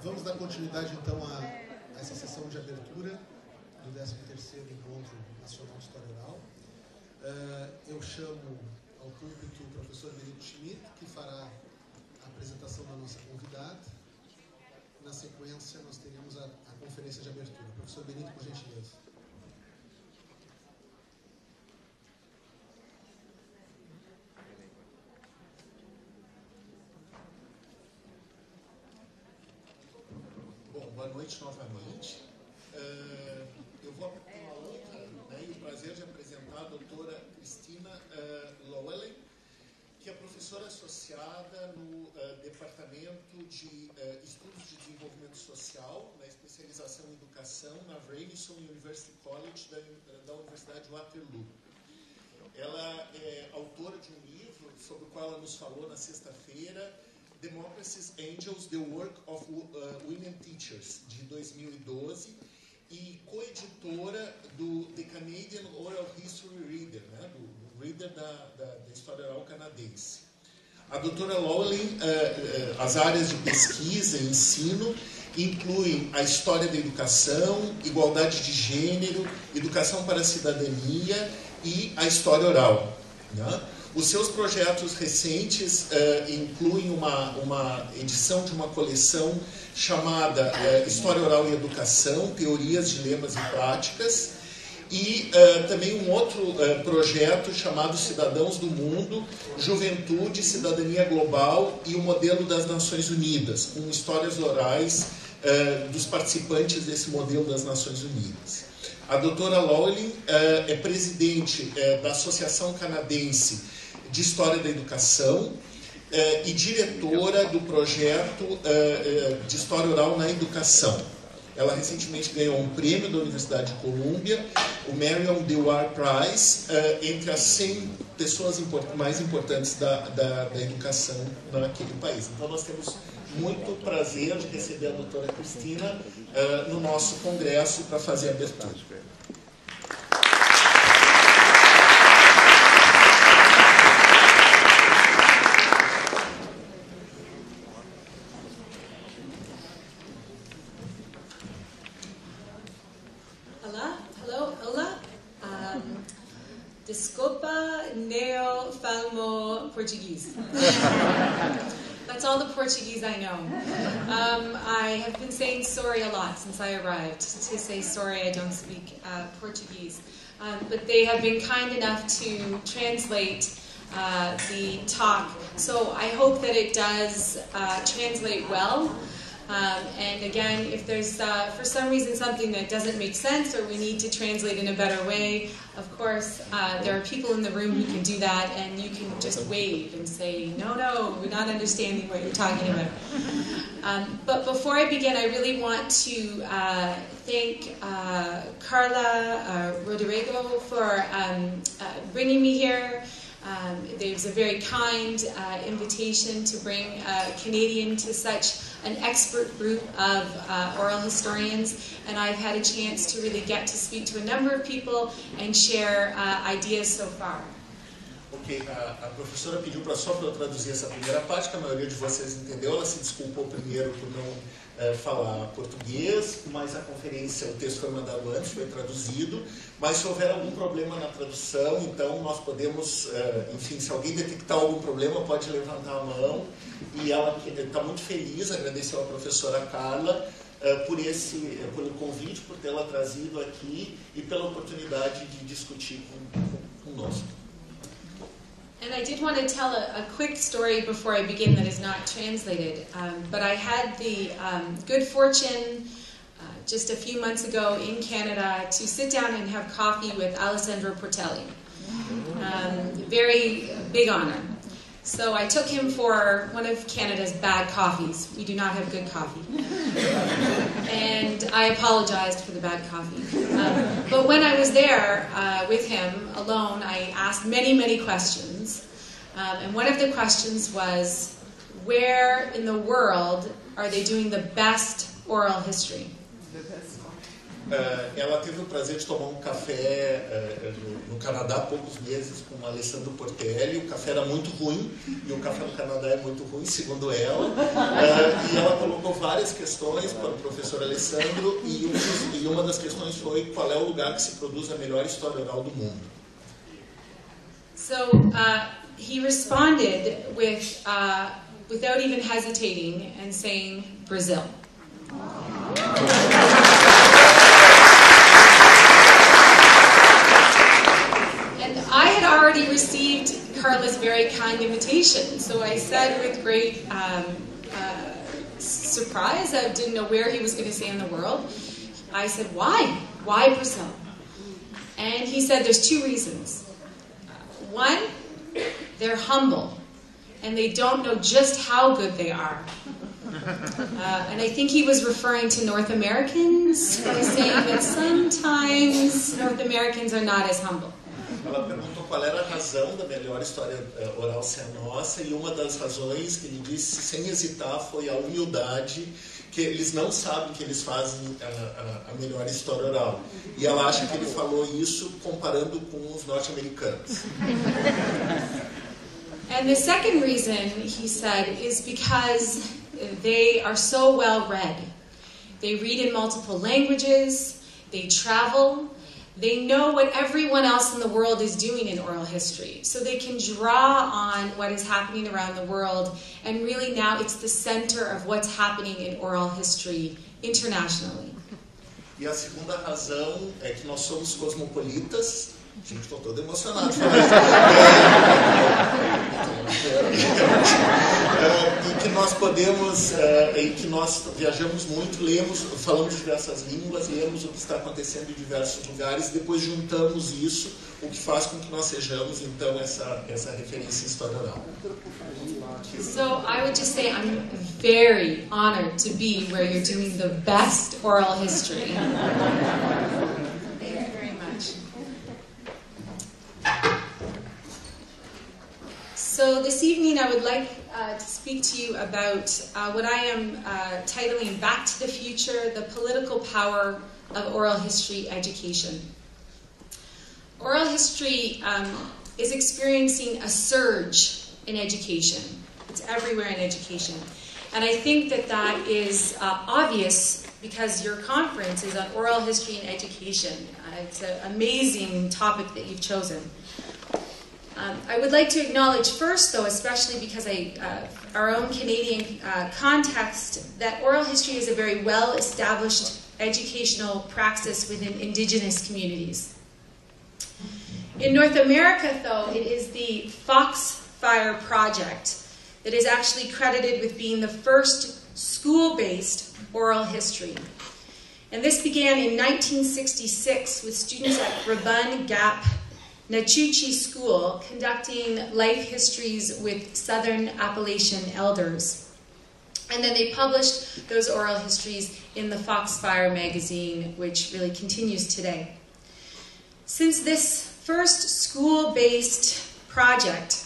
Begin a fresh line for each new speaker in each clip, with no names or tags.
Vamos dar continuidade, então, a essa sessão de abertura do 13º Encontro Nacional de História Oral. Eu chamo ao púlpito o professor Benito Schmidt, que fará a apresentação da nossa convidada. Na sequência, nós teremos a conferência de abertura. Professor Benito, por gentileza.
Boa noite novamente. Eu vou ter a honra e o prazer de apresentar a doutora Kristina Llewellyn, que é professora associada no Departamento de Estudos de Desenvolvimento Social, na especialização em Educação, na Radisson University College da Universidade de Waterloo. Ela é autora de um livro sobre o qual ela nos falou na sexta-feira, Democracy's Angels, The Work of Women Teachers, de 2012, e coeditora do The Canadian Oral History Reader, né, do Reader da História Oral canadense. A doutora Llewellyn, as áreas de pesquisa e ensino incluem a história da educação, igualdade de gênero, educação para a cidadania e a história oral, né? Os seus projetos recentes incluem uma edição de uma coleção chamada História Oral e Educação, Teorias, Dilemas e Práticas, e também um outro projeto chamado Cidadãos do Mundo, Juventude, Cidadania Global e o Modelo das Nações Unidas, com histórias orais dos participantes desse modelo das Nações Unidas. A doutora Llewellyn é presidente da Associação Canadense de História da Educação e diretora do projeto de História Oral na Educação. Ela recentemente ganhou um prêmio da Universidade de Colômbia, o Marion Dewar Prize, entre as 100 pessoas mais importantes da educação naquele país. Então nós temos muito prazer de receber a doutora Kristina no nosso congresso para fazer a abertura.
Desculpa, não falo português. That's all the Portuguese I know. I have been saying sorry a lot since I arrived, to say sorry I don't speak Portuguese. But they have been kind enough to translate the talk, so I hope that it does translate well. And again, if there's for some reason something that doesn't make sense or we need to translate in a better way, of course, there are people in the room who can do that, and you can just wave and say, no, we're not understanding what you're talking about. But before I begin, I really want to thank Carla Rodrigo for bringing me here. There's a very kind invitation to bring a Canadian to such an expert group of oral historians, and I've had a chance to really get to speak to a number of people and share ideas so far.
Ok, a professora pediu só para eu traduzir essa primeira parte, que a maioria de vocês entendeu. Ela se desculpou primeiro por não falar português, mas a conferência, o texto foi mandado antes, foi traduzido. Mas se houver algum problema na tradução, então nós podemos, enfim, se alguém detectar algum problema, pode levantar a mão. E ela está muito feliz, agradeceu a professora Carla pelo convite, por tê-la trazido aqui e pela oportunidade de discutir conosco.
And I did want to tell a quick story before I begin that is not translated, but I had the good fortune just a few months ago in Canada to sit down and have coffee with Alessandro Portelli. Very big honor. So I took him for one of Canada's bad coffees. We do not have good coffee. And I apologized for the bad coffee. But when I was there with him alone, I asked many, many questions. And one of the questions was, where in the world are they doing the best oral history?
Ela teve o prazer de tomar um café no Canadá há poucos meses com o Alessandro Portelli. O café era muito ruim, e o café no Canadá é muito ruim, segundo ela. E ela colocou várias questões para o professor Alessandro, e uma das questões foi qual é o lugar que se produz a melhor história oral do mundo.
So he responded with, without even hesitating, and saying Brazil. I had already received Carla's very kind invitation, so I said with great surprise, I didn't know where he was going to say in the world, I said, why? Why Brazil? And he said there's two reasons. One, they're humble, and they don't know just how good they are. And I think he was referring to North Americans by saying that sometimes North Americans are not as humble.
Ela perguntou qual era a razão da melhor história oral ser a nossa, e uma das razões que ele disse, sem hesitar, foi a humildade, que eles não sabem que eles fazem a melhor história oral. E ela acha que ele falou isso comparando com os norte-americanos.
And the second reason, he said, is because they are so well read. They read in multiple languages, they travel, they know what everyone else in the world is doing in oral history. So they can draw on what is happening around the world, and really now it's the center of what's happening in oral history internationally.
E a segunda razão é que nós somos cosmopolitas. Gente, estou todo emocionado. E que nós podemos, e que nós viajamos muito, lemos, falamos diversas línguas, lemos o que está acontecendo em diversos lugares, depois juntamos isso, o que faz com que nós sejamos, então, essa referência em história oral.
So I would just say I'm very honored to be where you're doing the best oral history. Thank you very much. So this evening I would like to speak to you about what I am titling Back to the Future, the Political Power of Oral History Education. Oral history is experiencing a surge in education. It's everywhere in education. And I think that that is obvious because your conference is on oral history and education. It's an amazing topic that you've chosen. I would like to acknowledge first, though, especially because our own Canadian context, that oral history is a very well-established educational praxis within Indigenous communities. In North America, though, it is the Foxfire Project that is actually credited with being the first school-based oral history. And this began in 1966 with students at Rabun Gap Nachuchi School conducting life histories with Southern Appalachian elders. And then they published those oral histories in the Foxfire magazine, which really continues today. Since this first school-based project,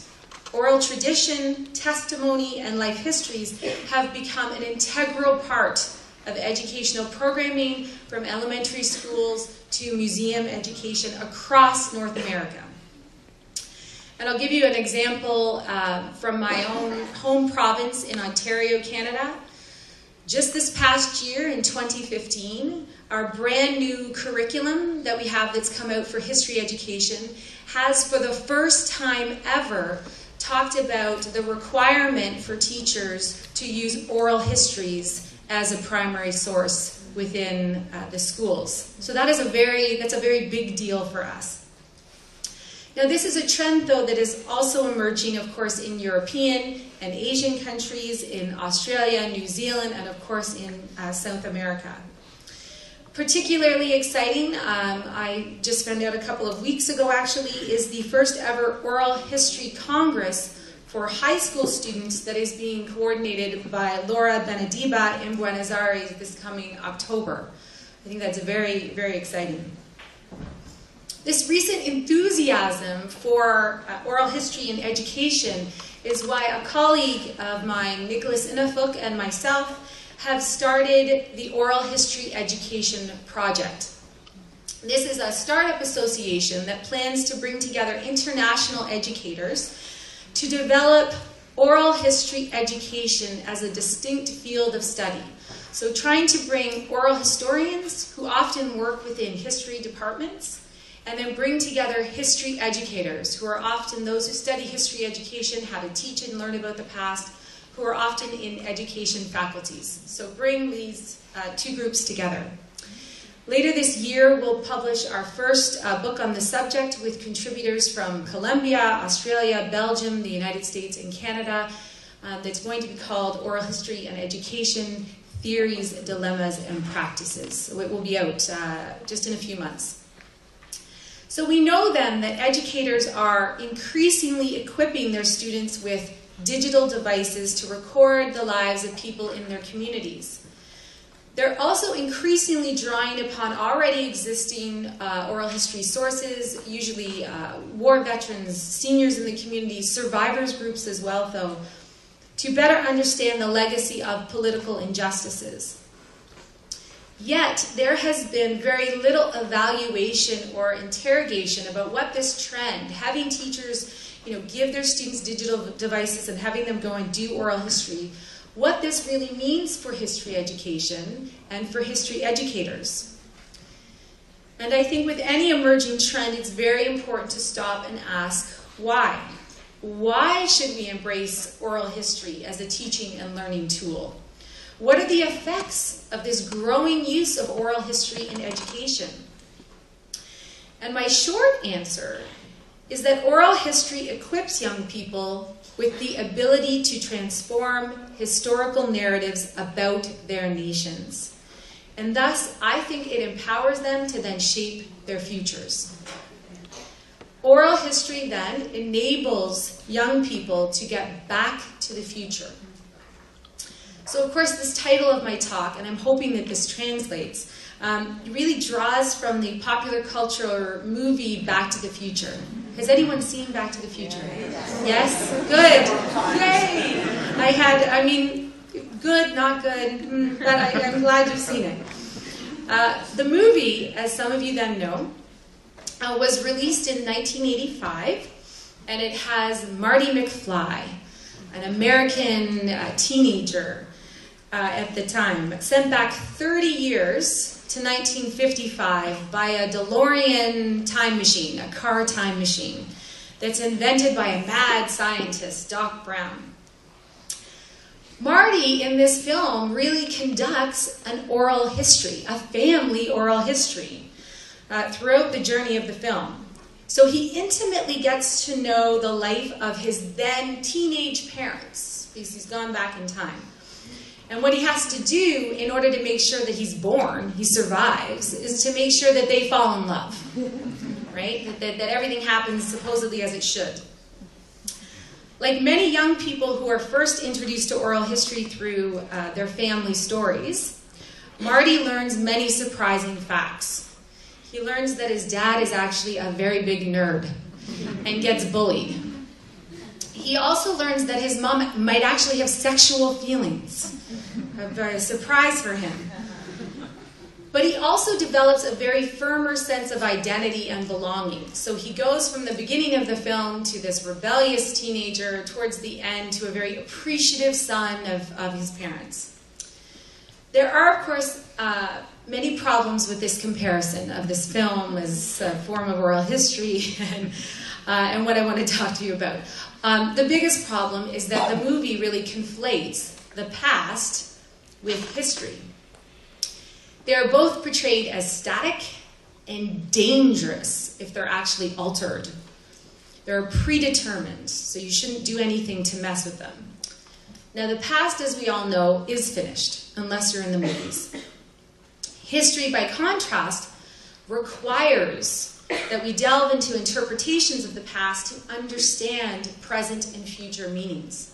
oral tradition, testimony, and life histories have become an integral part of educational programming from elementary schools to museum education across North America. And I'll give you an example from my own home province in Ontario, Canada. Just this past year, in 2015, our brand new curriculum that we have that's come out for history education has, for the first time ever, talked about the requirement for teachers to use oral histories as a primary source within the schools. So that's a very big deal for us. Now this is a trend, though, that is also emerging, of course, in European and Asian countries, in Australia, New Zealand, and of course in South America. Particularly exciting, I just found out a couple of weeks ago actually, is the first ever Oral History Congress for high school students that is being coordinated by Laura Benediba in Buenos Aires this coming October. I think that's very, very exciting. This recent enthusiasm for oral history and education is why a colleague of mine, Nicholas Inafuk, and myself have started the Oral History Education Project. This is a startup association that plans to bring together international educators to develop oral history education as a distinct field of study. So trying to bring oral historians who often work within history departments, and then bring together history educators who are often those who study history education, how to teach and learn about the past, who are often in education faculties. So bring these two groups together. Later this year, we'll publish our first book on the subject with contributors from Colombia, Australia, Belgium, the United States, and Canada. That's going to be called Oral History and Education, Theories, Dilemmas, and Practices. So it will be out just in a few months. So we know then that educators are increasingly equipping their students with digital devices to record the lives of people in their communities. They're also increasingly drawing upon already existing oral history sources, usually war veterans, seniors in the community, survivors groups as well, though, to better understand the legacy of political injustices. Yet, there has been very little evaluation or interrogation about what this trend, having teachers give their students digital devices and having them go and do oral history, what this really means for history education and for history educators. And I think with any emerging trend, it's very important to stop and ask why. Why should we embrace oral history as a teaching and learning tool? What are the effects of this growing use of oral history in education? And my short answer is that oral history equips young people with the ability to transform historical narratives about their nations. And thus, I think it empowers them to then shape their futures. Oral history then enables young people to get back to the future. So of course this title of my talk, and I'm hoping that this translates, really draws from the popular culture movie Back to the Future. Has anyone seen Back to the Future? Yes? Good. Yay! Good, not good, but I'm glad you've seen it. The movie, as some of you then know, was released in 1985, and it has Marty McFly, an American teenager at the time, sent back 30 years to 1955 by a DeLorean time machine, a car time machine, that's invented by a mad scientist, Doc Brown. Marty, in this film, really conducts an oral history, a family oral history, throughout the journey of the film. So he intimately gets to know the life of his then teenage parents, because he's gone back in time. And what he has to do in order to make sure that he's born, he survives, is to make sure that they fall in love, right? That everything happens supposedly as it should. Like many young people who are first introduced to oral history through their family stories, Marty learns many surprising facts. He learns that his dad is actually a very big nerd and gets bullied. He also learns that his mom might actually have sexual feelings. A surprise for him. But he also develops a very firmer sense of identity and belonging. So he goes from the beginning of the film to this rebellious teenager, towards the end to a very appreciative son of his parents. There are, of course, many problems with this comparison of this film as a form of oral history and what I want to talk to you about. The biggest problem is that the movie really conflates the past with history. They are both portrayed as static and dangerous if they're actually altered. They're predetermined, so you shouldn't do anything to mess with them. Now, the past, as we all know, is finished, unless you're in the movies. History, by contrast, requires that we delve into interpretations of the past to understand present and future meanings.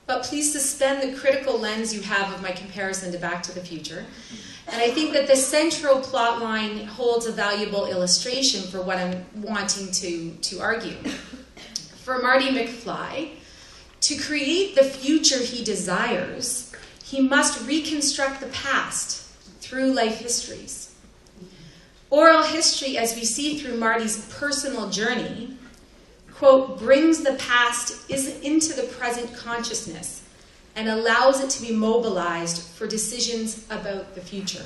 But please suspend the critical lens you have of my comparison to Back to the Future. And I think that the central plot line holds a valuable illustration for what I'm wanting to argue. For Marty McFly, to create the future he desires, he must reconstruct the past through life histories. Oral history, as we see through Marty's personal journey, quote, brings the past into the present consciousness and allows it to be mobilized for decisions about the future.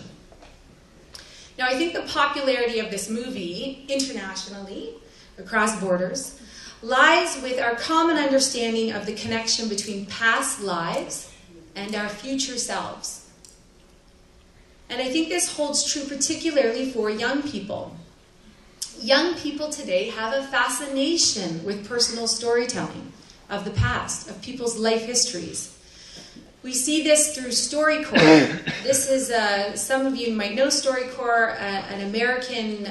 Now, I think the popularity of this movie, internationally, across borders, lies with our common understanding of the connection between past lives and our future selves. And I think this holds true particularly for young people. Young people today have a fascination with personal storytelling of the past, of people's life histories. We see this through StoryCorps. This is, some of you might know StoryCorps, an American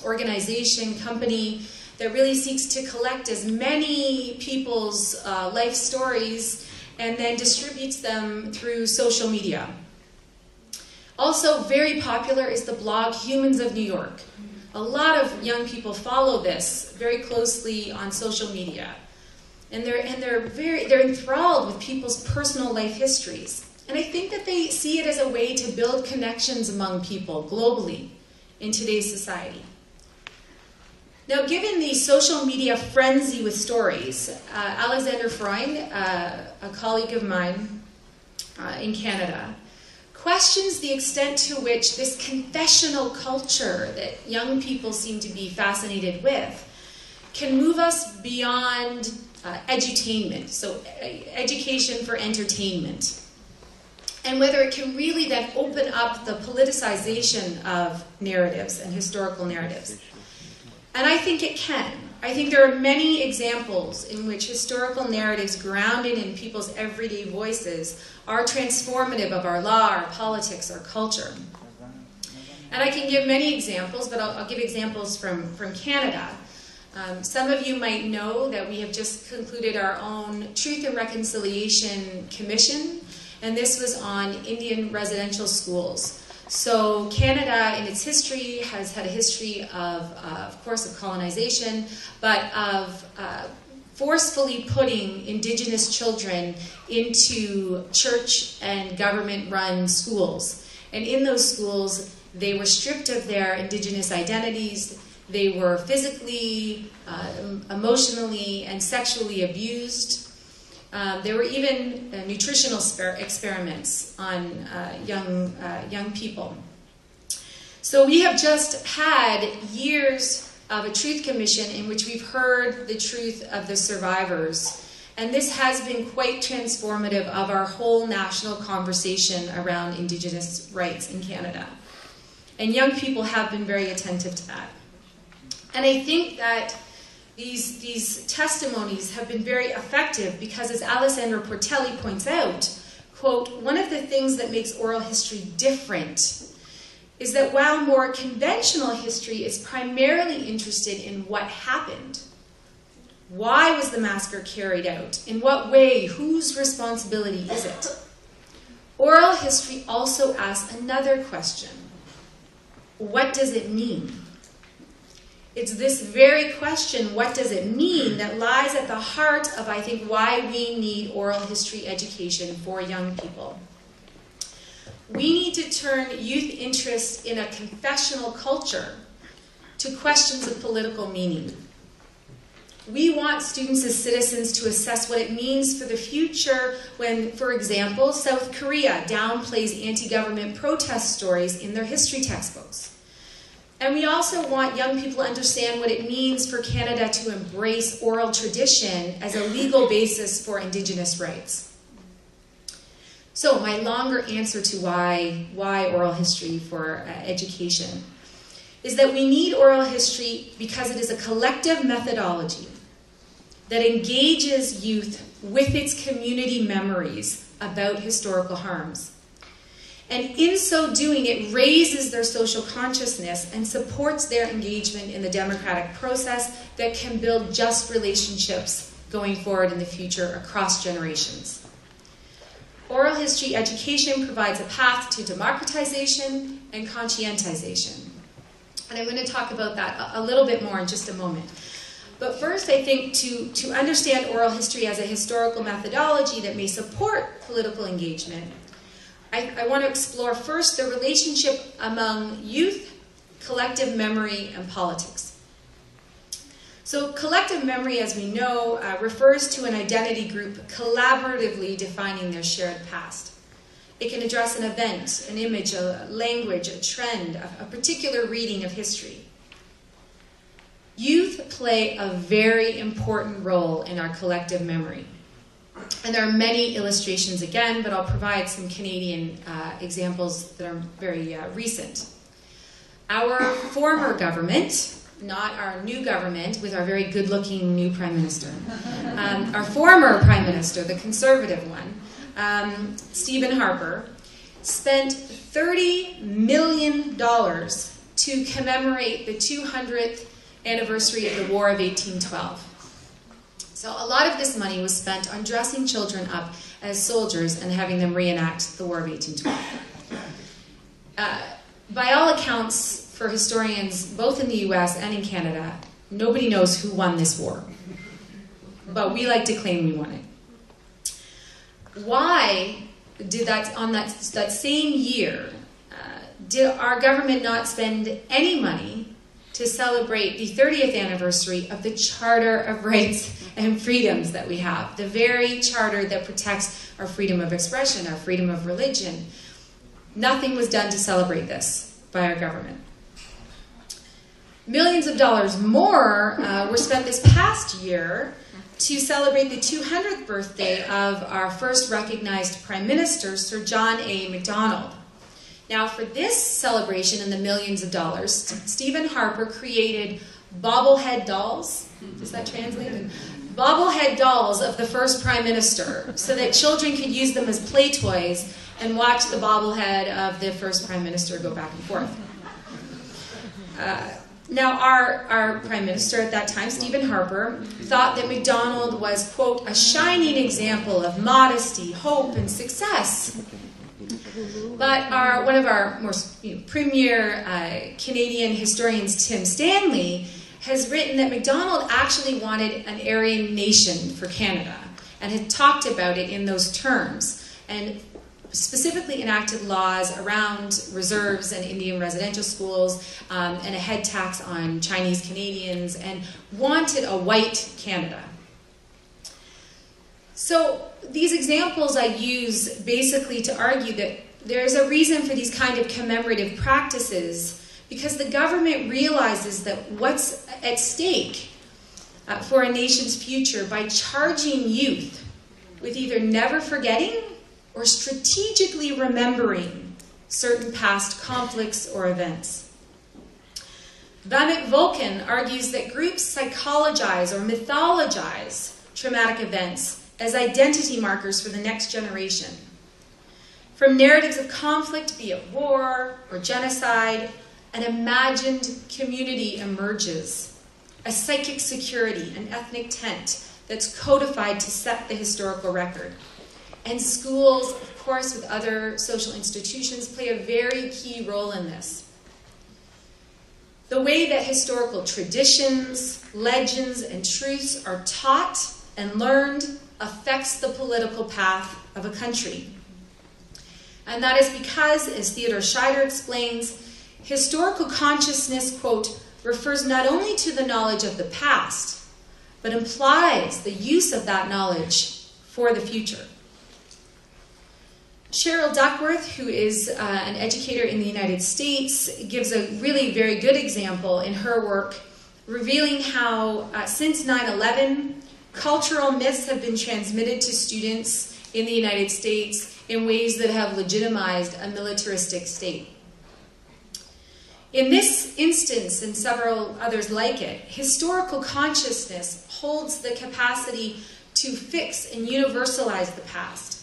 organization, company that really seeks to collect as many people's life stories and then distributes them through social media. Also very popular is the blog Humans of New York. A lot of young people follow this very closely on social media. And they're enthralled with people's personal life histories. And I think that they see it as a way to build connections among people globally in today's society. Now, given the social media frenzy with stories, Alexander Freund, a colleague of mine in Canada, questions the extent to which this confessional culture that young people seem to be fascinated with can move us beyond edutainment, so education for entertainment, and whether it can really then open up the politicization of narratives and historical narratives. And I think it can. I think there are many examples in which historical narratives grounded in people's everyday voices are transformative of our law, our politics, our culture. And I can give many examples, but I'll give examples from Canada. Some of you might know that we have just concluded our own Truth and Reconciliation Commission, and this was on Indian residential schools. So Canada, in its history, has had a history of course, of colonization, but of forcefully putting Indigenous children into church and government-run schools. And in those schools, they were stripped of their Indigenous identities. They were physically, emotionally, and sexually abused. There were even nutritional experiments on young people. So we have just had years of a truth commission in which we've heard the truth of the survivors. And this has been quite transformative of our whole national conversation around Indigenous rights in Canada. And young people have been very attentive to that. And I think that these testimonies have been very effective because, as Alessandro Portelli points out, quote, one of the things that makes oral history different is that while more conventional history is primarily interested in what happened, why was the massacre carried out, in what way, whose responsibility is it? Oral history also asks another question. What does it mean? It's this very question, what does it mean, that lies at the heart of, I think, why we need oral history education for young people. We need to turn youth interest in a confessional culture to questions of political meaning. We want students as citizens to assess what it means for the future when, for example, South Korea downplays anti-government protest stories in their history textbooks. And we also want young people to understand what it means for Canada to embrace oral tradition as a legal basis for Indigenous rights. So my longer answer to why oral history for education is that we need oral history because it is a collective methodology that engages youth with its community memories about historical harms. And in so doing, it raises their social consciousness and supports their engagement in the democratic process that can build just relationships going forward in the future across generations. Oral history education provides a path to democratization and conscientization. And I'm going to talk about that a little bit more in just a moment. But first, I think to understand oral history as a historical methodology that may support political engagement, I want to explore first the relationship among youth, collective memory, and politics. So collective memory, as we know, refers to an identity group collaboratively defining their shared past. It can address an event, an image, a language, a trend, a particular reading of history. Youth play a very important role in our collective memory. And there are many illustrations again, but I'll provide some Canadian examples that are very recent. Our former government, not our new government with our very good-looking new Prime Minister, our former Prime Minister, the Conservative one, Stephen Harper, spent $30 million to commemorate the 200th anniversary of the War of 1812. So a lot of this money was spent on dressing children up as soldiers and having them reenact the War of 1812. By all accounts, for historians, both in the US and in Canada, nobody knows who won this war. But we like to claim we won it. Why did that, on that same year, did our government not spend any money to celebrate the 30th anniversary of the Charter of Rights and Freedoms that we have, the very charter that protects our freedom of expression, our freedom of religion? Nothing was done to celebrate this by our government. Millions of dollars more were spent this past year to celebrate the 200th birthday of our first recognized Prime Minister, Sir John A. Macdonald. Now, for this celebration and the millions of dollars, Stephen Harper created bobblehead dolls. Does that translate? Bobblehead dolls of the first Prime Minister so that children could use them as play toys and watch the bobblehead of the first Prime Minister go back and forth. Now, our Prime Minister at that time, Stephen Harper, thought that Macdonald was, quote, a shining example of modesty, hope, and success. But one of our most premier Canadian historians, Tim Stanley, has written that Macdonald actually wanted an Aryan nation for Canada and had talked about it in those terms, and specifically enacted laws around reserves and Indian residential schools and a head tax on Chinese Canadians, and wanted a white Canada. So these examples I use basically to argue that there's a reason for these kind of commemorative practices, because the government realizes that what's at stake for a nation's future by charging youth with either never forgetting or strategically remembering certain past conflicts or events. Vamik Volkan argues that groups psychologize or mythologize traumatic events as identity markers for the next generation. From narratives of conflict, be it war or genocide, an imagined community emerges, a psychic security, an ethnic tent that's codified to set the historical record. And schools, of course, with other social institutions, play a very key role in this. The way that historical traditions, legends, and truths are taught and learned affects the political path of a country. And that is because, as Theodore Scheider explains, historical consciousness, quote, refers not only to the knowledge of the past, but implies the use of that knowledge for the future. Cheryl Duckworth, who is an educator in the United States, gives a really very good example in her work, revealing how since 9/11, cultural myths have been transmitted to students in the United States in ways that have legitimized a militaristic state. In this instance, and several others like it, historical consciousness holds the capacity to fix and universalize the past.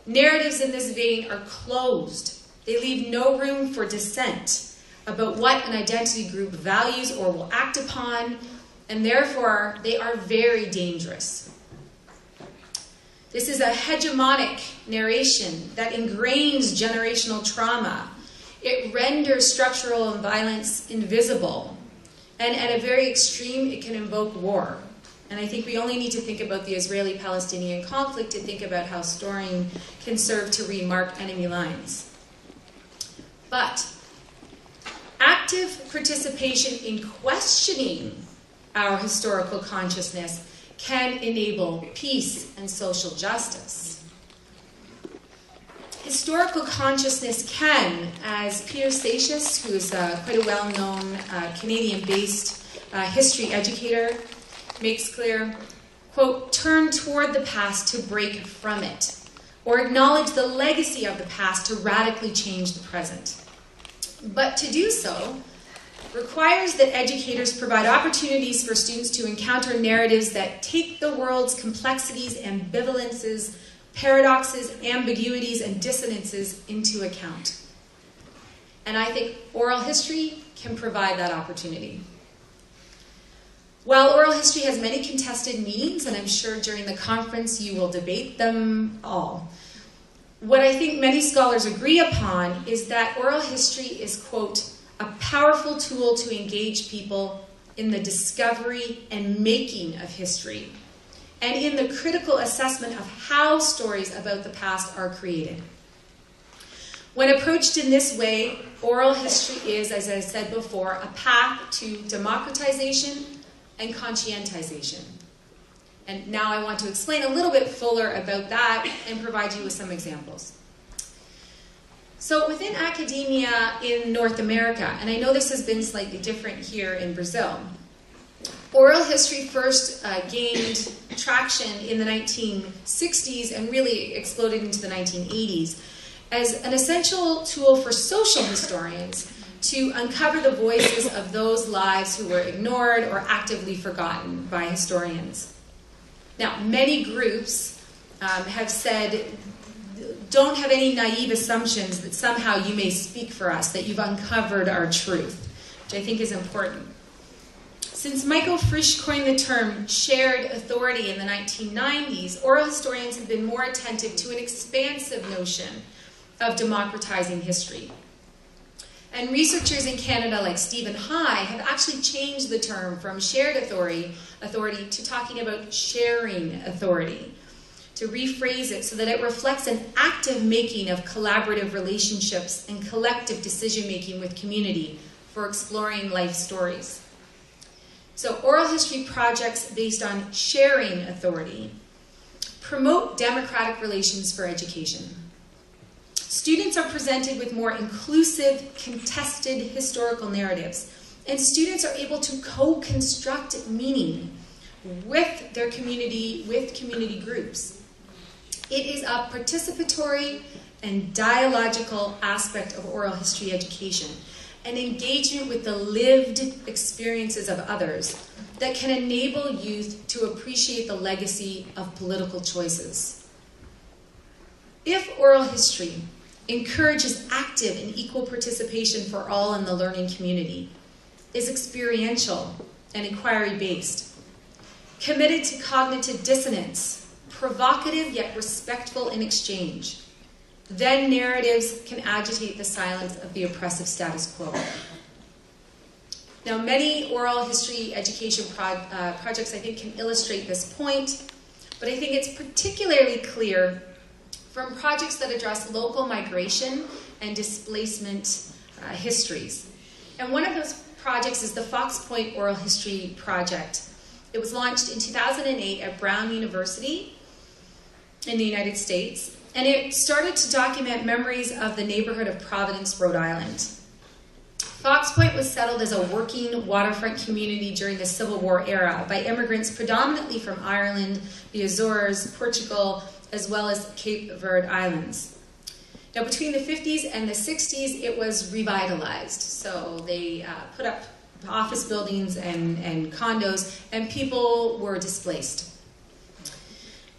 Narratives in this vein are closed. They leave no room for dissent about what an identity group values or will act upon, and therefore they are very dangerous. This is a hegemonic narration that ingrains generational trauma. It renders structural violence invisible And at a very extreme, it can invoke war. And I think we only need to think about the Israeli-Palestinian conflict to think about how storing can serve to remark enemy lines. But active participation in questioning our historical consciousness can enable peace and social justice. Historical consciousness can, as Peter Satius, who is quite a well-known Canadian-based history educator, makes clear, quote, turn toward the past to break from it, or acknowledge the legacy of the past to radically change the present. But to do so requires that educators provide opportunities for students to encounter narratives that take the world's complexities, ambivalences, paradoxes, ambiguities, and dissonances into account. And I think oral history can provide that opportunity. While oral history has many contested meanings, and I'm sure during the conference you will debate them all, what I think many scholars agree upon is that oral history is, quote, a powerful tool to engage people in the discovery and making of history, and in the critical assessment of how stories about the past are created. When approached in this way, oral history is, as I said before, a path to democratization and conscientization. And now I want to explain a little bit fuller about that and provide you with some examples. So within academia in North America, and I know this has been slightly different here in Brazil, oral history first gained traction in the 1960s and really exploded into the 1980s as an essential tool for social historians to uncover the voices of those lives who were ignored or actively forgotten by historians. Now, many groups have said, don't have any naive assumptions that somehow you may speak for us, that you've uncovered our truth, which I think is important. Since Michael Frisch coined the term shared authority in the 1990s, oral historians have been more attentive to an expansive notion of democratizing history. And researchers in Canada like Stephen High have actually changed the term from shared authority to talking about sharing authority, to rephrase it so that it reflects an active making of collaborative relationships and collective decision-making with community for exploring life stories. So oral history projects based on sharing authority promote democratic relations for education. Students are presented with more inclusive, contested historical narratives, and students are able to co-construct meaning with their community, with community groups. It is a participatory and dialogical aspect of oral history education, an engagement with the lived experiences of others that can enable youth to appreciate the legacy of political choices. If oral history encourages active and equal participation for all in the learning community, is experiential and inquiry-based, committed to cognitive dissonance, provocative yet respectful in exchange, then narratives can agitate the silence of the oppressive status quo. Now, many oral history education projects, I think, can illustrate this point, but I think it's particularly clear from projects that address local migration and displacement histories. And one of those projects is the Fox Point Oral History Project. It was launched in 2008 at Brown University in the United States, and it started to document memories of the neighborhood of Providence, Rhode Island. Fox Point was settled as a working waterfront community during the Civil War era by immigrants predominantly from Ireland, the Azores, Portugal, as well as Cape Verde Islands. Now, between the 50s and the 60s, it was revitalized. So they put up office buildings and condos, and people were displaced.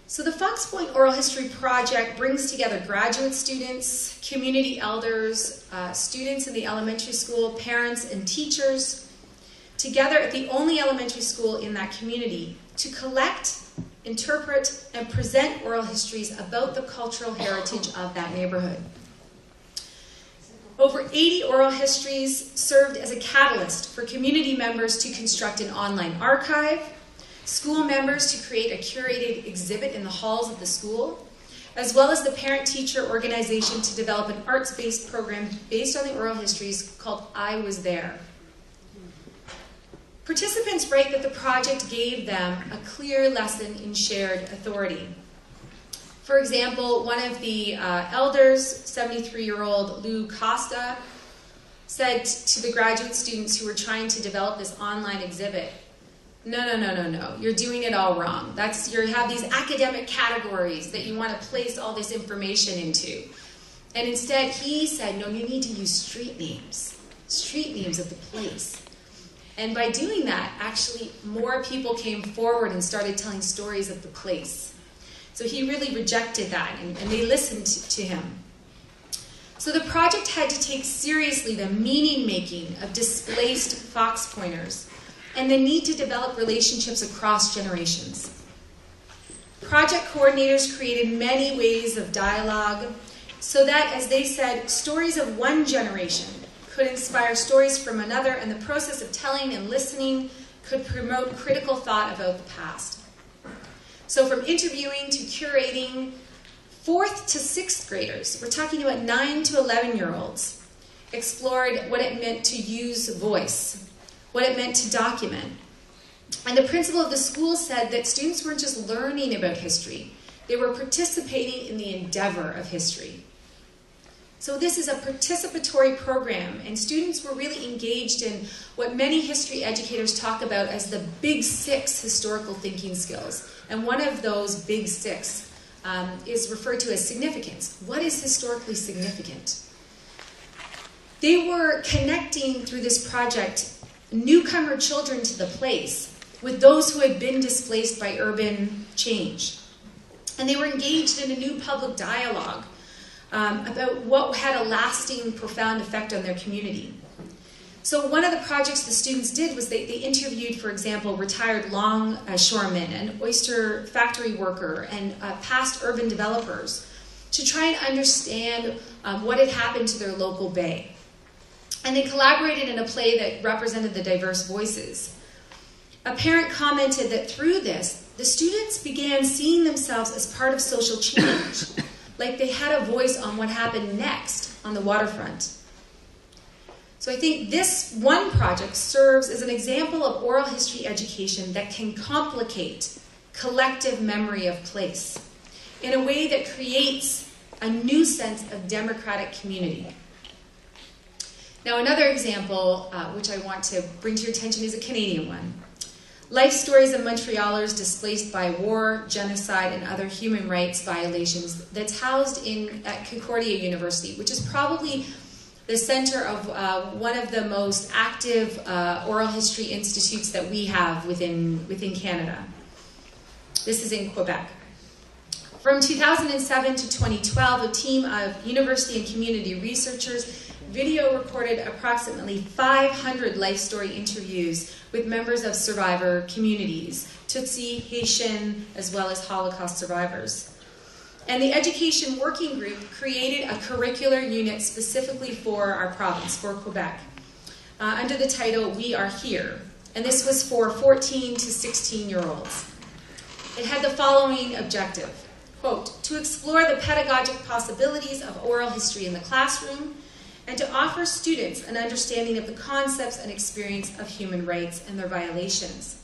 So the Fox Point Oral History Project brings together graduate students, community elders, students in the elementary school, parents, and teachers, together at the only elementary school in that community to collect, interpret, and present oral histories about the cultural heritage of that neighborhood. Over 80 oral histories served as a catalyst for community members to construct an online archive, school members to create a curated exhibit in the halls of the school, as well as the parent-teacher organization to develop an arts-based program based on the oral histories called I Was There. Participants write that the project gave them a clear lesson in shared authority. For example, one of the elders, 73-year-old Lou Costa, said to the graduate students who were trying to develop this online exhibit, no, you're doing it all wrong. You have these academic categories that you want to place all this information into. And instead, he said, no, you need to use street names of the place. And by doing that, actually, more people came forward and started telling stories of the place. So he really rejected that, and they listened to him. So the project had to take seriously the meaning-making of displaced fox pointers and the need to develop relationships across generations. Project coordinators created many ways of dialogue so that, as they said, stories of one generation could inspire stories from another, and the process of telling and listening could promote critical thought about the past. So from interviewing to curating, 4th to 6th graders, we're talking about 9 to 11-year-olds, explored what it meant to use voice, what it meant to document. And the principal of the school said that students weren't just learning about history, they were participating in the endeavor of history. So this is a participatory program, and students were really engaged in what many history educators talk about as the Big 6 historical thinking skills. And one of those Big 6 is referred to as significance. What is historically significant? They were connecting through this project newcomer children to the place with those who had been displaced by urban change. And they were engaged in a new public dialogue about what had a lasting, profound effect on their community. So one of the projects the students did was they interviewed, for example, retired longshoremen, an oyster factory worker, and past urban developers to try and understand what had happened to their local bay. And they collaborated in a play that represented the diverse voices. A parent commented that through this, the students began seeing themselves as part of social change, like they had a voice on what happened next on the waterfront. So I think this one project serves as an example of oral history education that can complicate collective memory of place in a way that creates a new sense of democratic community. Now another example, which I want to bring to your attention, is a Canadian one. Life stories of Montrealers displaced by war, genocide, and other human rights violations that's housed at Concordia University, which is probably the center of one of the most active oral history institutes that we have within Canada. This is in Quebec. From 2007 to 2012, a team of university and community researchers video recorded approximately 500 life story interviews with members of survivor communities, Tutsi, Haitian, as well as Holocaust survivors. And the Education Working Group created a curricular unit specifically for our province, for Quebec, under the title, We Are Here. And this was for 14 to 16-year-olds. It had the following objective, quote, to explore the pedagogic possibilities of oral history in the classroom and to offer students an understanding of the concepts and experience of human rights and their violations.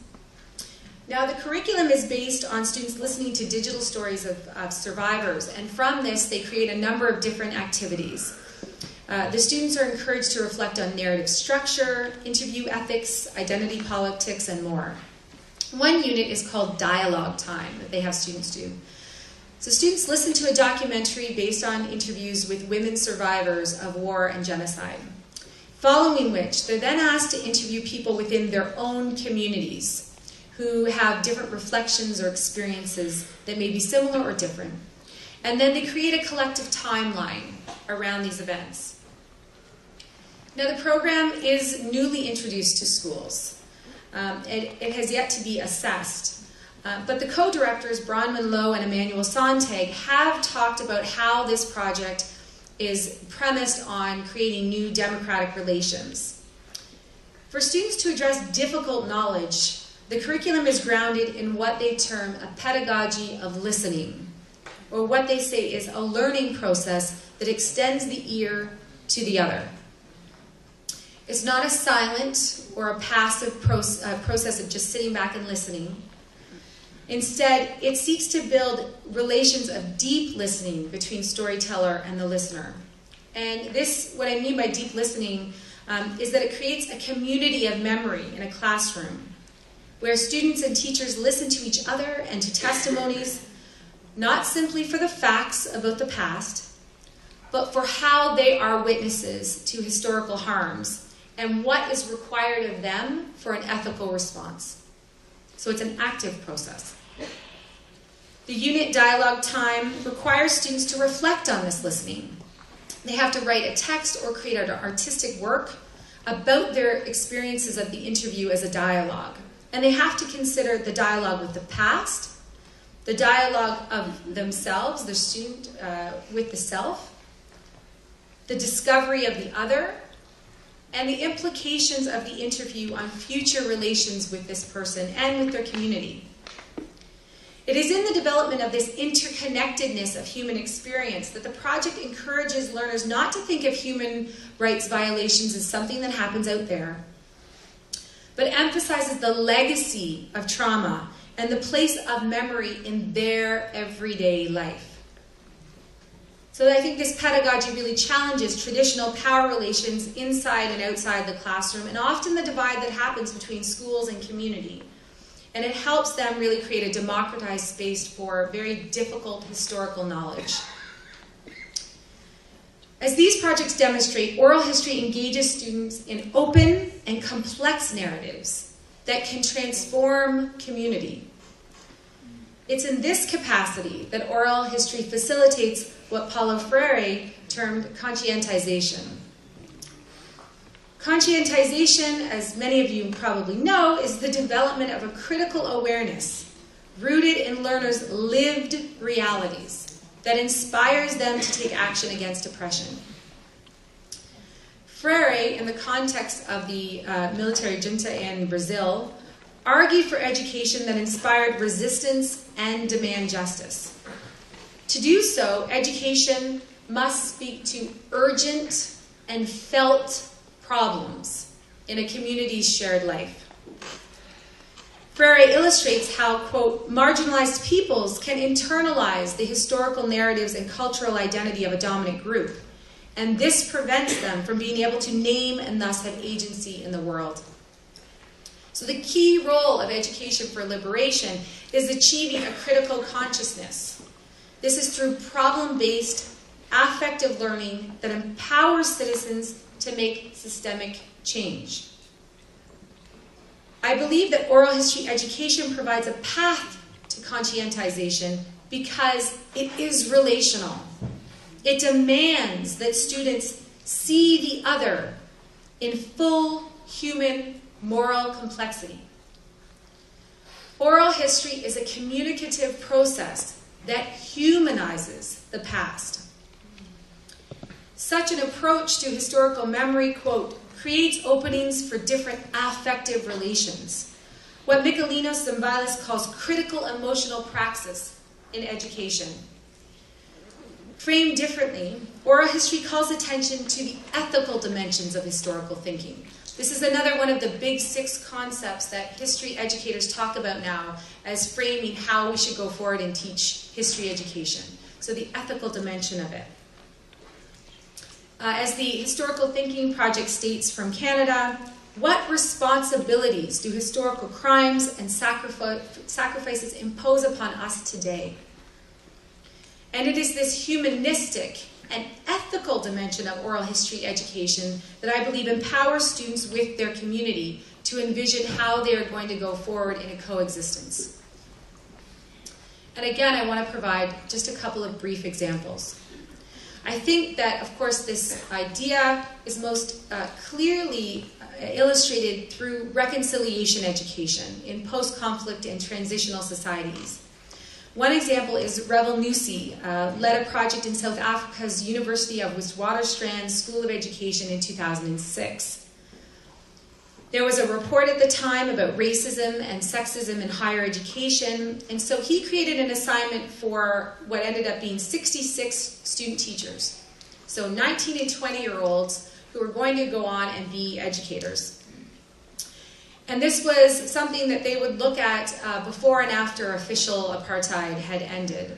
Now, the curriculum is based on students listening to digital stories of survivors, and from this, they create a number of different activities. The students are encouraged to reflect on narrative structure, interview ethics, identity politics, and more. One unit is called Dialogue Time that they have students do. So students listen to a documentary based on interviews with women survivors of war and genocide, following which they're then asked to interview people within their own communities who have different reflections or experiences that may be similar or different. And then they create a collective timeline around these events. Now the program is newly introduced to schools. It has yet to be assessed. But the co-directors, Bronwyn Lowe and Emmanuel Sontag, have talked about how this project is premised on creating new democratic relations. For students to address difficult knowledge, the curriculum is grounded in what they term a pedagogy of listening, or what they say is a learning process that extends the ear to the other. It's not a silent or a passive process of just sitting back and listening. Instead, it seeks to build relations of deep listening between storyteller and the listener. And this, what I mean by deep listening, is that it creates a community of memory in a classroom, where students and teachers listen to each other and to testimonies, not simply for the facts about the past, but for how they are witnesses to historical harms and what is required of them for an ethical response. So it's an active process. The unit dialogue time requires students to reflect on this listening. They have to write a text or create an artistic work about their experiences of the interview as a dialogue. And they have to consider the dialogue with the past, the dialogue of themselves, the student with the self, the discovery of the other, and the implications of the interview on future relations with this person and with their community. It is in the development of this interconnectedness of human experience that the project encourages learners not to think of human rights violations as something that happens out there, but emphasizes the legacy of trauma and the place of memory in their everyday life. So I think this pedagogy really challenges traditional power relations inside and outside the classroom, and often the divide that happens between schools and community. And it helps them really create a democratized space for very difficult historical knowledge. As these projects demonstrate, oral history engages students in open and complex narratives that can transform community. It's in this capacity that oral history facilitates what Paulo Freire termed conscientization. Conscientization, as many of you probably know, is the development of a critical awareness rooted in learners' lived realities that inspires them to take action against oppression. Freire, in the context of the military junta in Brazil, argued for education that inspired resistance and demand justice. To do so, education must speak to urgent and felt problems in a community's shared life. Freire illustrates how, quote, marginalized peoples can internalize the historical narratives and cultural identity of a dominant group, and this prevents them from being able to name and thus have agency in the world. So the key role of education for liberation is achieving a critical consciousness. This is through problem-based, affective learning that empowers citizens to make systemic change. I believe that oral history education provides a path to conscientization because it is relational. It demands that students see the other in full human moral complexity. Oral history is a communicative process that humanizes the past. Such an approach to historical memory, quote, creates openings for different affective relations, what Michelinos Zambales calls critical emotional praxis in education. Framed differently, oral history calls attention to the ethical dimensions of historical thinking. This is another one of the big 6 concepts that history educators talk about now as framing how we should go forward and teach history education. So the ethical dimension of it. As the Historical Thinking Project states from Canada, what responsibilities do historical crimes and sacrifices impose upon us today? And it is this humanistic and ethical dimension of oral history education that I believe empowers students with their community to envision how they are going to go forward in a coexistence. And again, I want to provide just a couple of brief examples. I think that, of course, this idea is most clearly illustrated through reconciliation education in post-conflict and transitional societies, One example is Revel Nusi, led a project in South Africa's University of Witwatersrand School of Education in 2006. There was a report at the time about racism and sexism in higher education, and so he created an assignment for what ended up being 66 student teachers. So 19 and 20-year-olds who were going to go on and be educators. And this was something that they would look at before and after official apartheid had ended.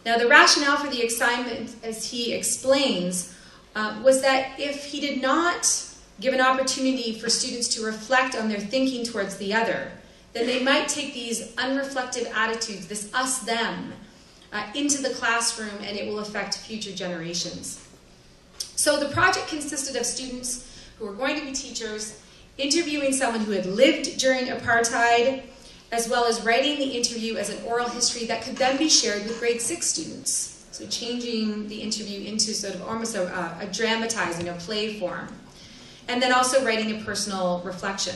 Now, the rationale for the assignment, as he explains, was that if he did not give an opportunity for students to reflect on their thinking towards the other, then they might take these unreflective attitudes, this us-them, into the classroom, and it will affect future generations. So the project consisted of students who were going to be teachers, interviewing someone who had lived during apartheid, as well as writing the interview as an oral history that could then be shared with grade 6 students. So changing the interview into sort of almost a dramatizing, a play form. And then also writing a personal reflection.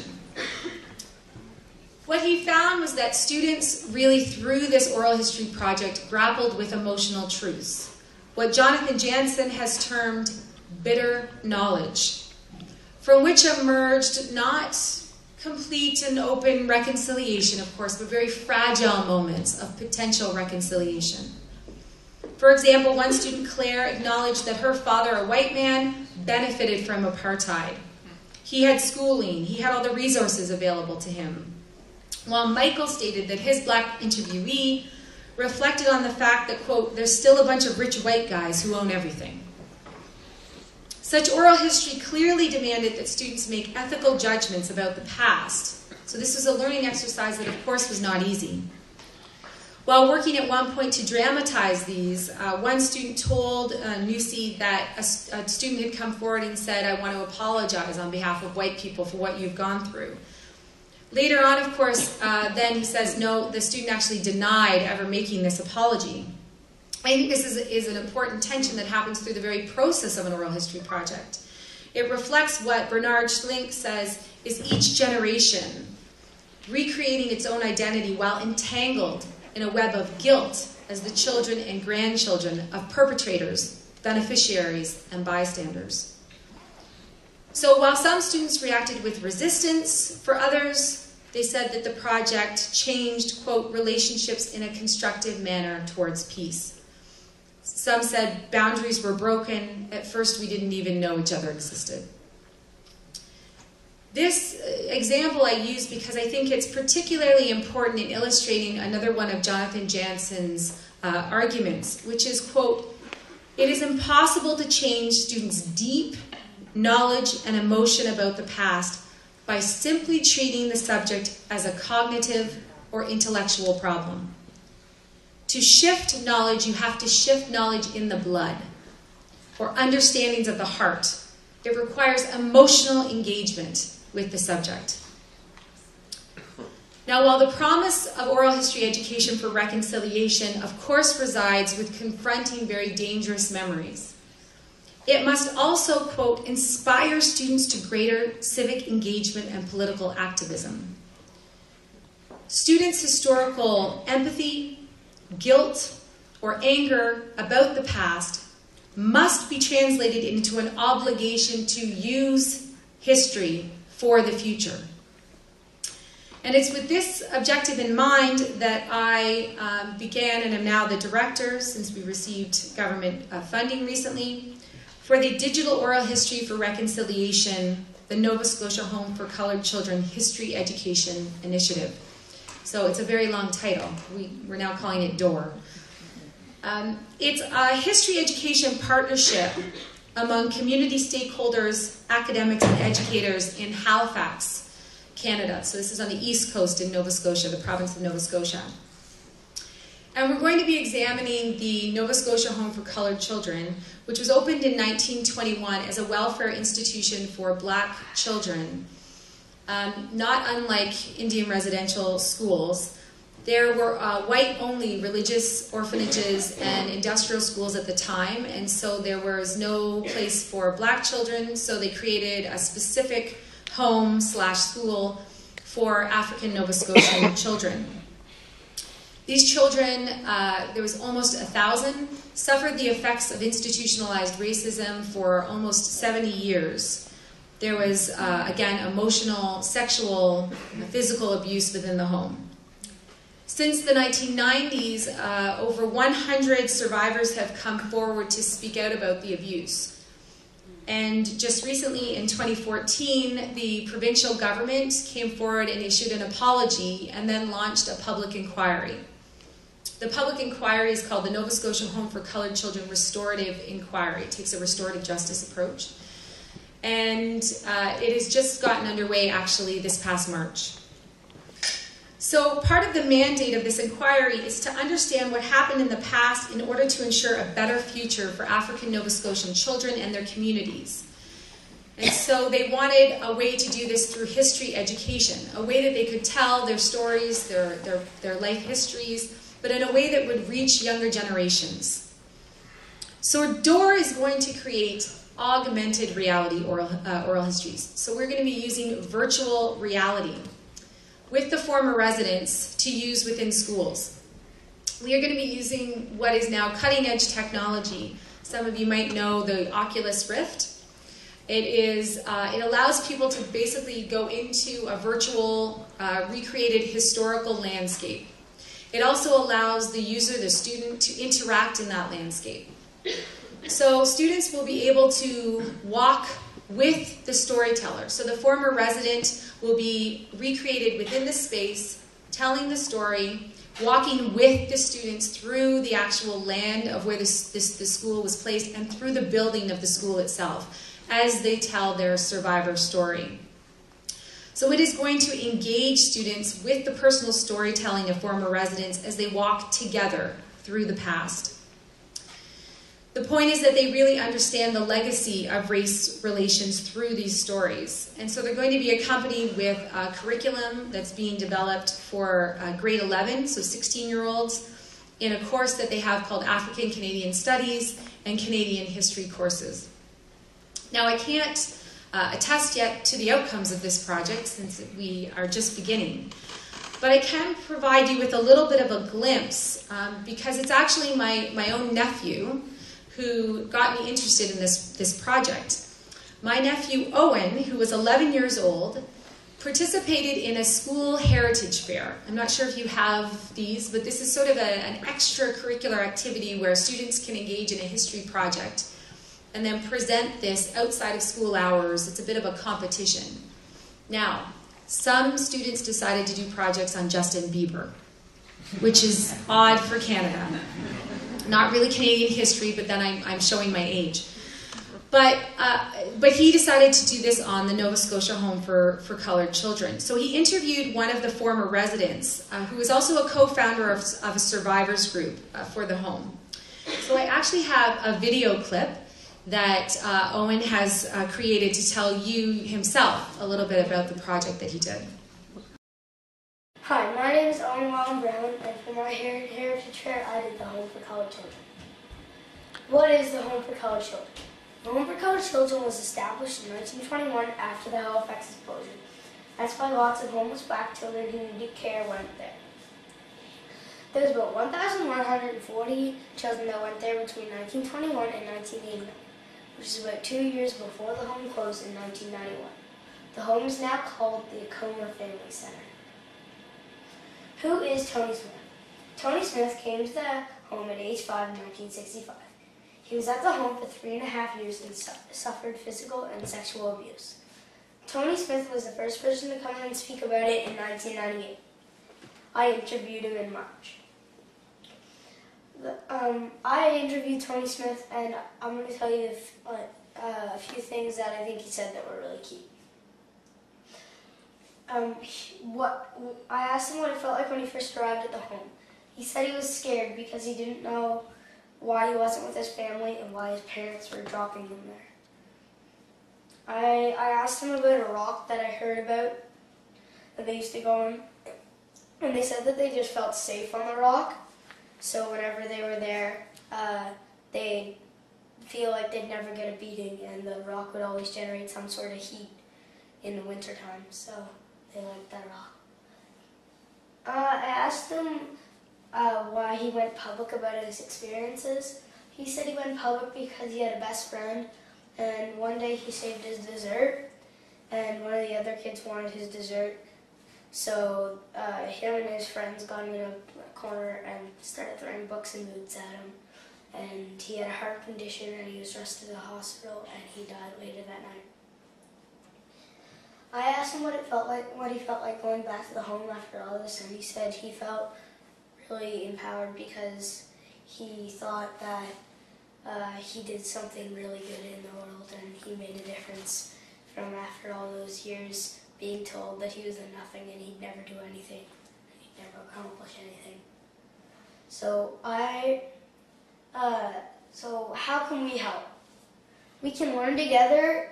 What he found was that students really, through this oral history project, grappled with emotional truths. What Jonathan Jansen has termed bitter knowledge, from which emerged not complete and open reconciliation, of course, but very fragile moments of potential reconciliation. For example, one student, Claire, acknowledged that her father, a white man, benefited from apartheid. He had schooling, he had all the resources available to him. While Michael stated that his black interviewee reflected on the fact that, quote, there's still a bunch of rich white guys who own everything. Such oral history clearly demanded that students make ethical judgments about the past. So this was a learning exercise that, of course, was not easy. While working at one point to dramatize these, one student told Nusi that a student had come forward and said, I want to apologize on behalf of white people for what you've gone through. Later on, of course, then he says, no, the student actually denied ever making this apology. I think this is an important tension that happens through the very process of an oral history project. It reflects what Bernard Schlink says is each generation recreating its own identity while entangled in a web of guilt as the children and grandchildren of perpetrators, beneficiaries, and bystanders. So while some students reacted with resistance, for others, they said that the project changed, quote, relationships in a constructive manner towards peace. Some said boundaries were broken. At first, we didn't even know each other existed. This example I use because I think it's particularly important in illustrating another one of Jonathan Jansen's arguments, which is, quote, it is impossible to change students' deep knowledge and emotion about the past by simply treating the subject as a cognitive or intellectual problem. To shift knowledge, you have to shift knowledge in the blood, or understandings of the heart. It requires emotional engagement with the subject. Now, while the promise of oral history education for reconciliation, of course, resides with confronting very dangerous memories, it must also, quote, inspire students to greater civic engagement and political activism. Students' historical empathy, guilt, or anger about the past must be translated into an obligation to use history for the future. And it's with this objective in mind that I began and am now the director, since we received government funding recently, for the Digital Oral History for Reconciliation, the Nova Scotia Home for Coloured Children History Education Initiative. So it's a very long title. We're now calling it DOOR. It's a history education partnership among community stakeholders, academics, and educators in Halifax, Canada. So this is on the east coast in Nova Scotia, the province of Nova Scotia. And we're going to be examining the Nova Scotia Home for Coloured Children, which was opened in 1921 as a welfare institution for black children. Not unlike Indian residential schools, there were white-only religious orphanages and industrial schools at the time, and so there was no place for black children, so they created a specific home/school for African Nova Scotian children. These children, there was almost 1,000, suffered the effects of institutionalized racism for almost 70 years. There was, again, emotional, sexual, physical abuse within the home. Since the 1990s, over 100 survivors have come forward to speak out about the abuse. And just recently, in 2014, the provincial government came forward and issued an apology and then launched a public inquiry. The public inquiry is called the Nova Scotia Home for Coloured Children Restorative Inquiry. It takes a restorative justice approach. And it has just gotten underway, actually, this past March. So part of the mandate of this inquiry is to understand what happened in the past in order to ensure a better future for African Nova Scotian children and their communities. And so they wanted a way to do this through history education, a way that they could tell their stories, their life histories, but in a way that would reach younger generations. So DOOR is going to create augmented reality oral histories. So we're going to be using virtual reality with the former residents to use within schools. We are going to be using what is now cutting-edge technology. Some of you might know the Oculus Rift. It allows people to basically go into a virtual, recreated historical landscape. It also allows the user, the student, to interact in that landscape. So students will be able to walk with the storyteller. So the former resident will be recreated within the space, telling the story, walking with the students through the actual land of where the school was placed and through the building of the school itself as they tell their survivor story. So it is going to engage students with the personal storytelling of former residents as they walk together through the past. The point is that they really understand the legacy of race relations through these stories. And so they're going to be accompanied with a curriculum that's being developed for grade 11, so 16-year-olds, in a course that they have called African Canadian Studies and Canadian History courses. Now, I can't attest yet to the outcomes of this project since we are just beginning. But I can provide you with a little bit of a glimpse because it's actually my own nephew who got me interested in this project. My nephew Owen, who was 11 years old, participated in a school heritage fair. I'm not sure if you have these, but this is sort of an extracurricular activity where students can engage in a history project and then present this outside of school hours. It's a bit of a competition. Now, some students decided to do projects on Justin Bieber, which is odd for Canada. Not really Canadian history, but then I'm showing my age. But he decided to do this on the Nova Scotia Home for Coloured Children. So he interviewed one of the former residents, who was also a co-founder of a survivors group for the home. So I actually have a video clip that Owen has created to tell you himself a little bit about the project that he did.
Hi, my name is Owen Brown, and for my heritage fair, I did the Home for Coloured Children. What is the Home for Coloured Children? The Home for Coloured Children was established in 1921 after the Halifax explosion. That's why lots of homeless black children who needed care went there. There was about 1,140 children that went there between 1921 and 1989, which is about 2 years before the home closed in 1991. The home is now called the Acoma Family Center. Who is Tony Smith? Tony Smith came to the home at age 5 in 1965. He was at the home for 3.5 years and suffered physical and sexual abuse. Tony Smith was the first person to come in and speak about it in 1998. I interviewed him in March. I interviewed Tony Smith, and I'm going to tell you a few things that I think he said that were really key. I asked him what it felt like when he first arrived at the home. He said he was scared because he didn't know why he wasn't with his family and why his parents were dropping him there. I asked him about a rock that I heard about that they used to go on, and they said that they just felt safe on the rock, so whenever they were there, they'd feel like they'd never get a beating, and the rock would always generate some sort of heat in the wintertime, so they liked that rock. I asked him why he went public about his experiences. He said he went public because he had a best friend, and one day he saved his dessert, and one of the other kids wanted his dessert. So him and his friends got him in a corner and started throwing books and boots at him. And he had a heart condition, and he was rushed to the hospital, and he died later that night. I asked him what he felt like going back to the home after all this, and he said he felt really empowered because he thought that he did something really good in the world, and he made a difference from after all those years being told that he was a nothing and he'd never do anything, he'd never accomplish anything. So so how can we help? We can learn together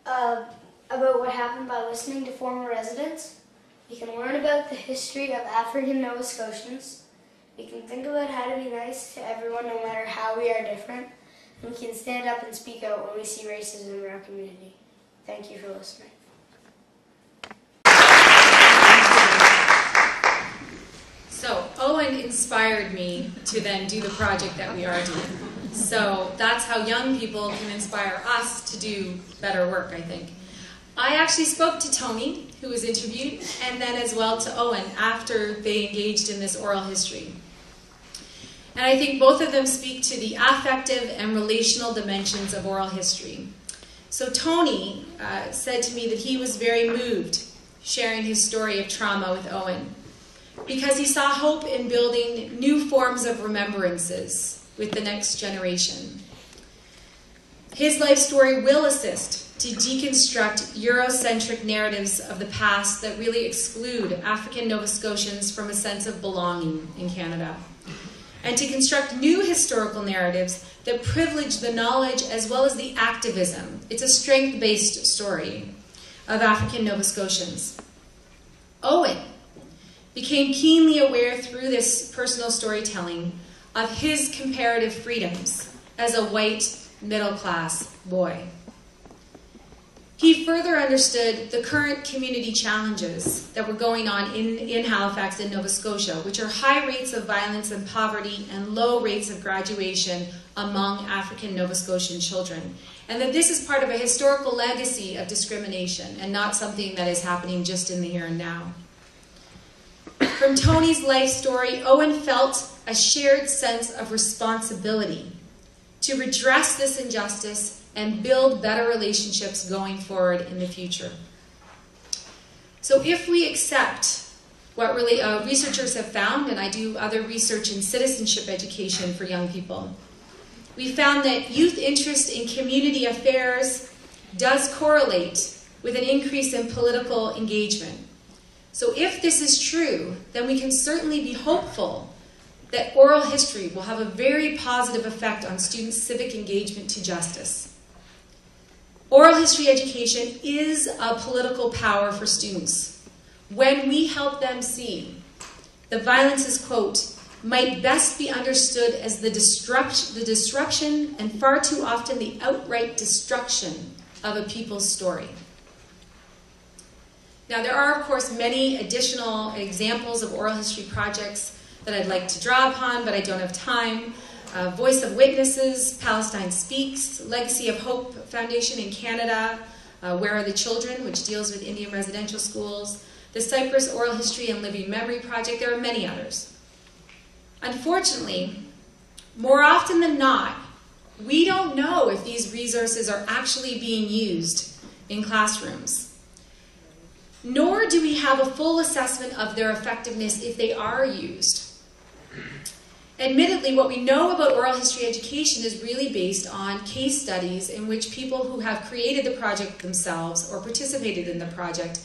about what happened by listening to former residents. We can learn about the history of African Nova Scotians. We can think about how to be nice to everyone no matter how we are different. And we can stand up and speak out when we see racism in our community. Thank you for listening.
So Owen inspired me to then do the project that we are doing. So that's how young people can inspire us to do better work, I think. I actually spoke to Tony, who was interviewed, and then as well to Owen after they engaged in this oral history. And I think both of them speak to the affective and relational dimensions of oral history. So Tony said to me that he was very moved sharing his story of trauma with Owen because he saw hope in building new forms of remembrances with the next generation. His life story will assist to deconstruct Eurocentric narratives of the past that really exclude African Nova Scotians from a sense of belonging in Canada, and to construct new historical narratives that privilege the knowledge as well as the activism. It's a strength-based story of African Nova Scotians. Owen became keenly aware through this personal storytelling of his comparative freedoms as a white middle-class boy. He further understood the current community challenges that were going on in Halifax and Nova Scotia, which are high rates of violence and poverty and low rates of graduation among African Nova Scotian children. And that this is part of a historical legacy of discrimination and not something that is happening just in the here and now. From Tony's life story, Owen felt a shared sense of responsibility to redress this injustice and build better relationships going forward in the future. So if we accept what researchers have found, and I do other research in citizenship education for young people, we found that youth interest in community affairs does correlate with an increase in political engagement. So if this is true, then we can certainly be hopeful that oral history will have a very positive effect on students' civic engagement to justice. Oral history education is a political power for students. When we help them see the violences, quote, might best be understood as the disruption and far too often the outright destruction of a people's story. Now, there are, of course, many additional examples of oral history projects that I'd like to draw upon, but I don't have time. Voice of Witnesses, Palestine Speaks, Legacy of Hope Foundation in Canada, Where Are the Children, which deals with Indian residential schools, the Cyprus Oral History and Living Memory Project. There are many others. Unfortunately, more often than not, we don't know if these resources are actually being used in classrooms. Nor do we have a full assessment of their effectiveness if they are used. Admittedly, what we know about oral history education is really based on case studies in which people who have created the project themselves or participated in the project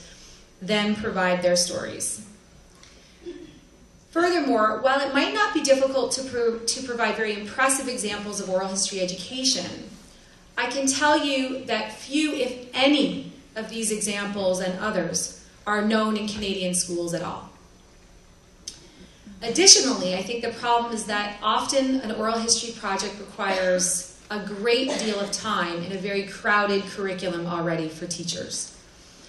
then provide their stories. Furthermore, while it might not be difficult to provide very impressive examples of oral history education, I can tell you that few, if any, of these examples and others are known in Canadian schools at all. Additionally, I think the problem is that often an oral history project requires a great deal of time in a very crowded curriculum already for teachers.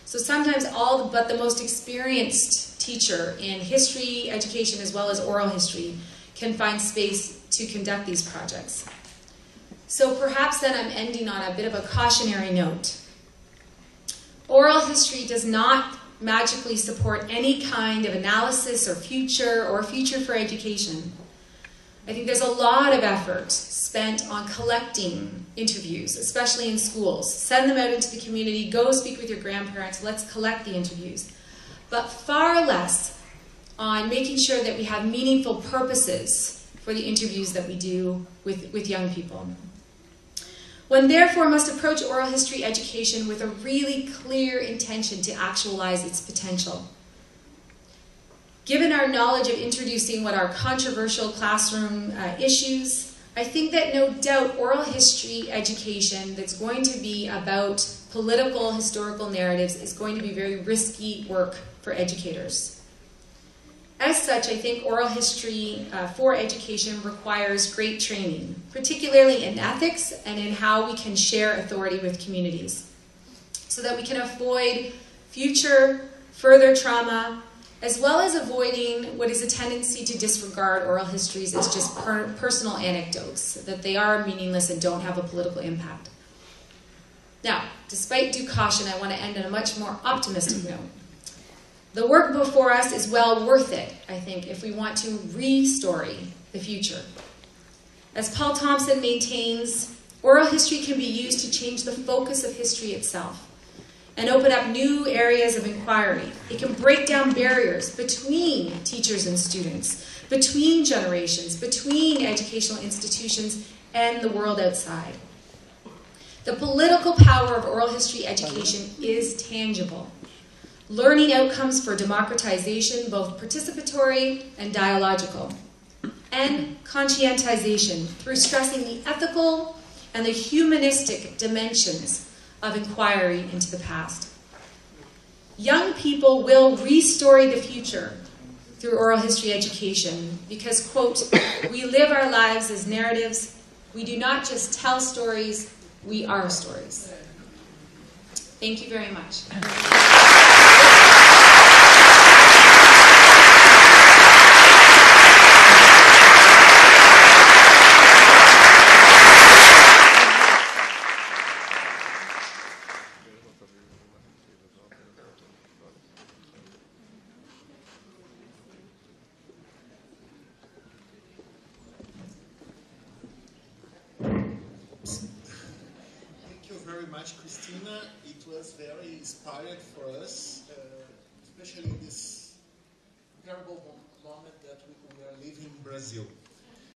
So sometimes but the most experienced teacher in history education as well as oral history can find space to conduct these projects. So perhaps then I'm ending on a bit of a cautionary note. Oral history does not magically support any kind of analysis or future for education. I think there's a lot of effort spent on collecting interviews, especially in schools. Send them out into the community, go speak with your grandparents, let's collect the interviews. But far less on making sure that we have meaningful purposes for the interviews that we do with young people. One therefore must approach oral history education with a really clear intention to actualize its potential. Given our knowledge of introducing what are controversial classroom issues, I think that no doubt oral history education that's going to be about political, historical narratives is going to be very risky work for educators. As such, I think oral history for education requires great training, particularly in ethics and in how we can share authority with communities, so that we can avoid future, further trauma, as well as avoiding what is a tendency to disregard oral histories as just personal anecdotes, that they are meaningless and don't have a political impact. Now, despite due caution, I want to end on a much more optimistic note. The work before us is well worth it, I think, if we want to re-story the future. As Paul Thompson maintains, oral history can be used to change the focus of history itself and open up new areas of inquiry. It can break down barriers between teachers and students, between generations, between educational institutions and the world outside. The political power of oral history education is tangible. Learning outcomes for democratization, both participatory and dialogical, and conscientization through stressing the ethical and the humanistic dimensions of inquiry into the past. Young people will re-story the future through oral history education because, quote, we live our lives as narratives. We do not just tell stories, we are stories. Thank you very much.
Kristina, it was very inspiring for us, especially in this incredible moment that we are living in Brazil.